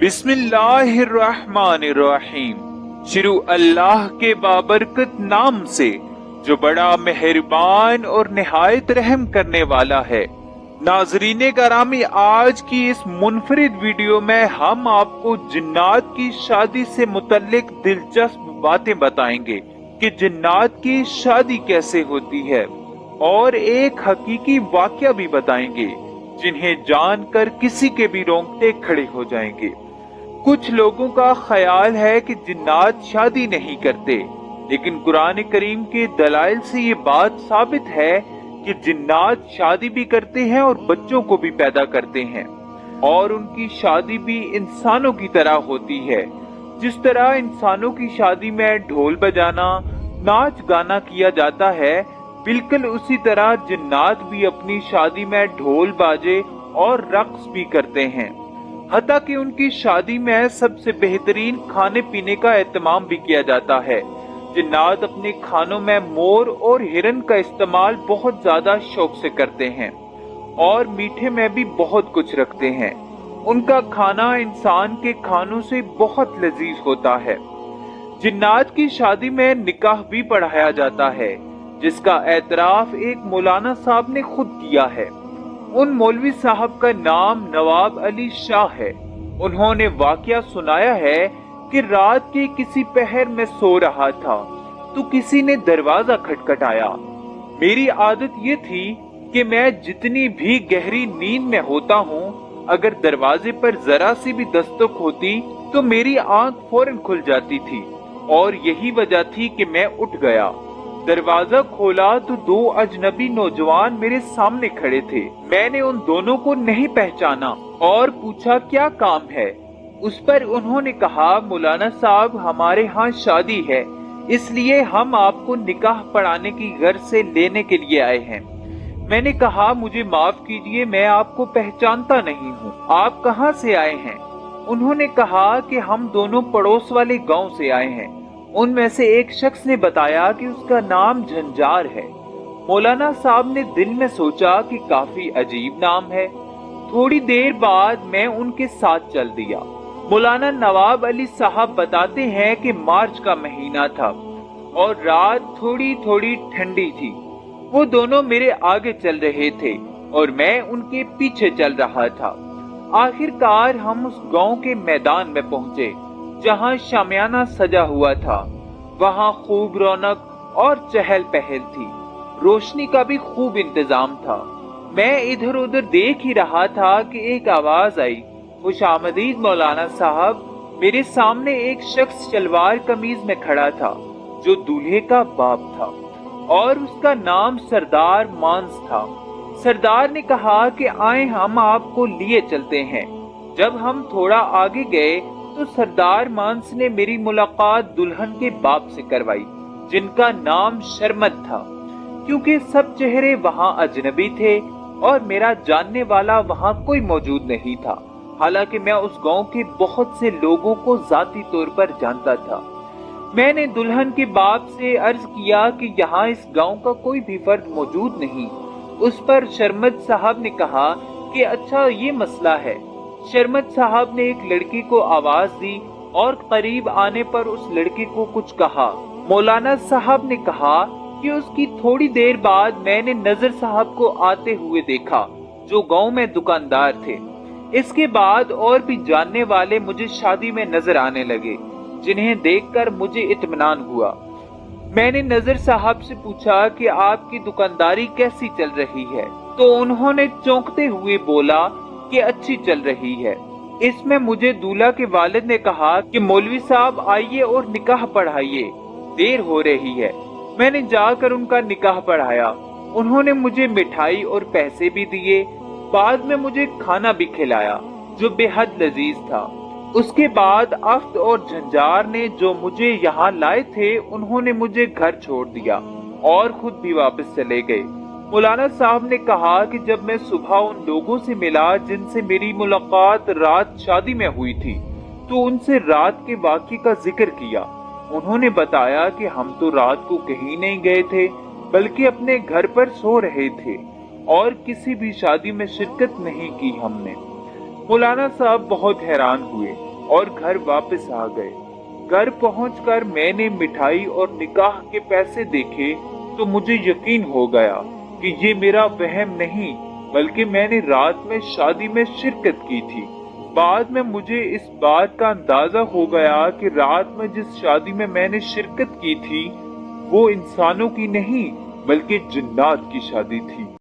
बिस्मिल्लाहिर्रहमानिर्रहीम। शुरू अल्लाह के बाबरकत नाम से जो बड़ा मेहरबान और निहायत रहम करने वाला है। नाजरीन करामी, आज की इस मुनफरिद वीडियो में हम आपको जिन्नात की शादी से मुतल्लिक दिलचस्प बातें बताएंगे कि जिन्नात की शादी कैसे होती है, और एक हकीकी वाकया भी बताएंगे जिन्हें जानकर किसी के भी रोंगटे खड़े हो जाएंगे। कुछ लोगों का ख्याल है कि जिन्नात शादी नहीं करते, लेकिन कुरान करीम के दलाइल से ये बात साबित है कि जिन्नात शादी भी करते हैं और बच्चों को भी पैदा करते हैं, और उनकी शादी भी इंसानों की तरह होती है। जिस तरह इंसानों की शादी में ढोल बजाना, नाच गाना किया जाता है, बिल्कुल उसी तरह जिन्नात भी अपनी शादी में ढोल बाजे और रक्स भी करते हैं। हत्ता कि उनकी शादी में सबसे बेहतरीन खाने पीने का एहतमाम भी किया जाता है। जिन्नात अपने खानों में मोर और हिरन का इस्तेमाल बहुत ज्यादा शौक से करते हैं, और मीठे में भी बहुत कुछ रखते हैं। उनका खाना इंसान के खानों से बहुत लजीज होता है। जिन्नात की शादी में निकाह भी पढ़ाया जाता है, जिसका एतराफ एक मौलाना साहब ने खुद किया है। उन मौलवी साहब का नाम नवाब अली शाह है। उन्होंने वाकया सुनाया है कि रात के किसी पहर में सो रहा था तो किसी ने दरवाजा खटखटाया। मेरी आदत ये थी कि मैं जितनी भी गहरी नींद में होता हूँ, अगर दरवाजे पर जरा सी भी दस्तक होती तो मेरी आंख फौरन खुल जाती थी, और यही वजह थी कि मैं उठ गया। दरवाजा खोला तो दो अजनबी नौजवान मेरे सामने खड़े थे। मैंने उन दोनों को नहीं पहचाना और पूछा क्या काम है। उस पर उन्होंने कहा, मौलाना साहब, हमारे यहाँ शादी है, इसलिए हम आपको निकाह पढ़ाने की गर्ज से लेने के लिए आए हैं। मैंने कहा, मुझे माफ कीजिए, मैं आपको पहचानता नहीं हूँ, आप कहाँ से आए हैं? उन्होंने कहा कि हम दोनों पड़ोस वाले गांव से आए हैं। उनमें से एक शख्स ने बताया कि उसका नाम झंझार है। मौलाना साहब ने दिल में सोचा कि काफी अजीब नाम है। थोड़ी देर बाद मैं उनके साथ चल दिया। मौलाना नवाब अली साहब बताते हैं कि मार्च का महीना था और रात थोड़ी थोड़ी ठंडी थी। वो दोनों मेरे आगे चल रहे थे और मैं उनके पीछे चल रहा था। आखिरकार हम उस गांव के मैदान में पहुंचे जहां शामियाना सजा हुआ था। वहां खूब रौनक और चहल पहल थी। रोशनी का भी खूब इंतजाम था। मैं इधर उधर देख ही रहा था कि एक आवाज आई, खुशामदीद मौलाना साहब। मेरे सामने एक शख्स शलवार कमीज में खड़ा था जो दूल्हे का बाप था, और उसका नाम सरदार मांस था। सरदार ने कहा कि आए, हम आपको लिए चलते हैं। जब हम थोड़ा आगे गए तो सरदार मांस ने मेरी मुलाकात दुल्हन के बाप से करवाई, जिनका नाम शर्मत था। क्योंकि सब चेहरे वहां अजनबी थे और मेरा जानने वाला वहां कोई मौजूद नहीं था, हालांकि मैं उस गांव के बहुत से लोगों को जाती तौर पर जानता था। मैंने दुल्हन के बाप से अर्ज किया कि यहाँ इस गांव का कोई भी फर्द मौजूद नहीं। उस पर शर्मत साहब ने कहा कि अच्छा, ये मसला है। शर्मत साहब ने एक लड़की को आवाज दी और करीब आने पर उस लड़की को कुछ कहा। मौलाना साहब ने कहा कि उसकी थोड़ी देर बाद मैंने नजर साहब को आते हुए देखा, जो गांव में दुकानदार थे। इसके बाद और भी जानने वाले मुझे शादी में नजर आने लगे, जिन्हें देखकर मुझे इत्मीनान हुआ। मैंने नजर साहब से पूछा कि आपकी दुकानदारी कैसी चल रही है, तो उन्होंने चौंकते हुए बोला कि अच्छी चल रही है। इसमें मुझे दूल्हा के वालिद ने कहा कि मौलवी साहब आइए और निकाह पढ़ाइए, देर हो रही है। मैंने जाकर उनका निकाह पढ़ाया। उन्होंने मुझे मिठाई और पैसे भी दिए। बाद में मुझे खाना भी खिलाया जो बेहद लजीज था। उसके बाद अफ्त और झंझार ने जो मुझे यहाँ लाए थे, उन्होंने मुझे घर छोड़ दिया और खुद भी वापस चले गए। मौलाना साहब ने कहा कि जब मैं सुबह उन लोगों से मिला जिनसे मेरी मुलाकात रात शादी में हुई थी, तो उनसे रात के वाक़े का जिक्र किया। उन्होंने बताया कि हम तो रात को कहीं नहीं गए थे, बल्कि अपने घर पर सो रहे थे और किसी भी शादी में शिरकत नहीं की हमने। मौलाना साहब बहुत हैरान हुए اور घर वापस आ गए। घर पहुंचकर मैंने मिठाई और निकाह के पैसे देखे तो मुझे यकीन हो गया कि ये मेरा वहम नहीं बल्कि मैंने रात में शादी में शिरकत की थी। बाद में मुझे इस बात का अंदाजा हो गया कि रात में जिस शादी में मैंने शिरकत की थी वो इंसानों की नहीं बल्कि जिन्नात की शादी थी।